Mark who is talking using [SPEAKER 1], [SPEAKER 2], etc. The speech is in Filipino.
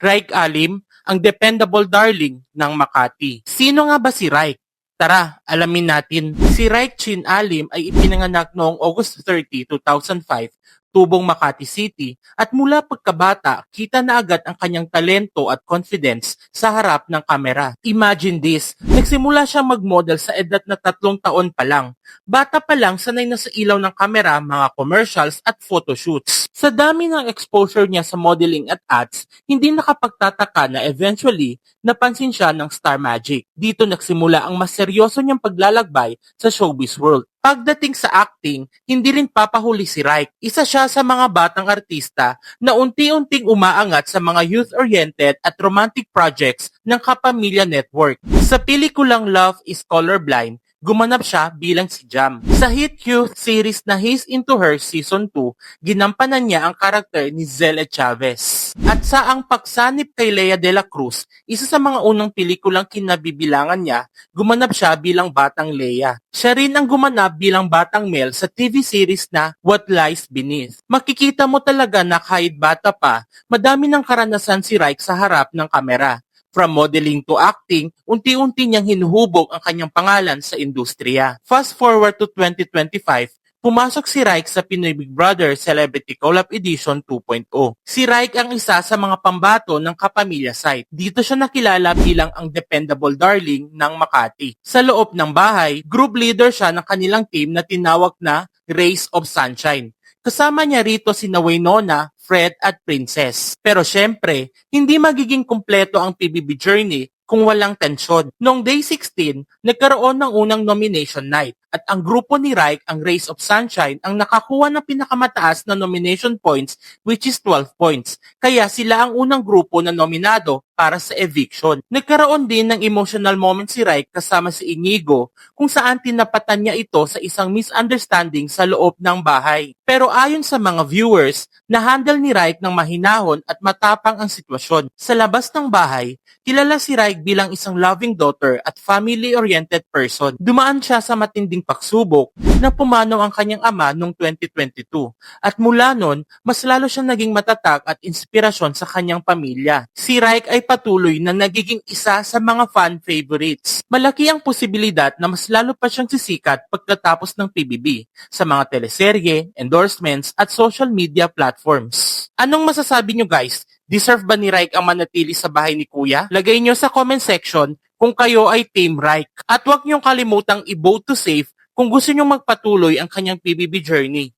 [SPEAKER 1] Raik Alim, ang dependable darling ng Makati. Sino nga ba si Raik? Tara, alamin natin. Si Raik Chin Alim ay ipinanganak noong August 30, 2005, Tubong, Makati City, at mula pagkabata, kita na agad ang kanyang talento at confidence sa harap ng kamera. Imagine this, nagsimula siya mag-model sa edad na 3 taon pa lang. Bata pa lang, sanay na sa ilaw ng kamera, mga commercials at photoshoots. Sa dami ng exposure niya sa modeling at ads, hindi nakapagtataka na eventually, napansin siya ng Star Magic. Dito nagsimula ang mas seryoso niyang paglalakbay sa showbiz world. Pagdating sa acting, hindi rin papahuli si Raik. Isa siya sa mga batang artista na unti-unting umaangat sa mga youth-oriented at romantic projects ng Kapamilya Network. Sa pelikulang Love is Colorblind, gumanap siya bilang si Jam. Sa hit youth series na He's Into Her Season 2, ginampanan niya ang karakter ni Zelle Chavez. At sa Ang Pagsanib kay Lea de la Cruz, isa sa mga unang pelikulang kinabibilangan niya, gumanap siya bilang Batang Lea. Siya rin ang gumanap bilang Batang Mel sa TV series na What Lies Beneath. Makikita mo talaga na kahit bata pa, madami ng karanasan si Raik sa harap ng kamera. From modeling to acting, unti-unti niyang hinuhubog ang kanyang pangalan sa industriya. Fast forward to 2025, pumasok si Raik sa Pinoy Big Brother Celebrity Collab Edition 2.0. Si Raik ang isa sa mga pambato ng Kapamilya site. Dito siya nakilala bilang ang dependable darling ng Makati. Sa loob ng bahay, group leader siya ng kanilang team na tinawag na Rays of Sunshine. Kasama niya rito sina Waynona, Fred at Princess. Pero syempre, hindi magiging kumpleto ang PBB journey kung walang tensyon. Noong Day 16, nagkaroon ng unang nomination night at ang grupo ni Raik, ang Rays of Sunshine, ang nakakuha ng pinakamataas na nomination points which is 12 points. Kaya sila ang unang grupo na nominado para sa eviction. Nagkaroon din ng emotional moment si Raik kasama si Inigo kung saan tinapatan niya ito sa isang misunderstanding sa loob ng bahay. Pero ayon sa mga viewers, na-handle ni Raik ng mahinahon at matapang ang sitwasyon. Sa labas ng bahay, kilala si Raik bilang isang loving daughter at family-oriented person. Dumaan siya sa matinding pagsubok na pumanaw ang kanyang ama noong 2022. At mula noon, mas lalo siyang naging matatag at inspirasyon sa kanyang pamilya. Si Raik ay patuloy na nagiging isa sa mga fan favorites. Malaki ang posibilidad na mas lalo pa siyang sisikat pagkatapos ng PBB sa mga teleserye, endorsements at social media platforms. Anong masasabi nyo guys? Deserve ba ni Raik ang manatili sa bahay ni Kuya? Lagay nyo sa comment section kung kayo ay Team Raik. At huwag nyong kalimutang i-vote to save kung gusto nyong magpatuloy ang kanyang PBB journey.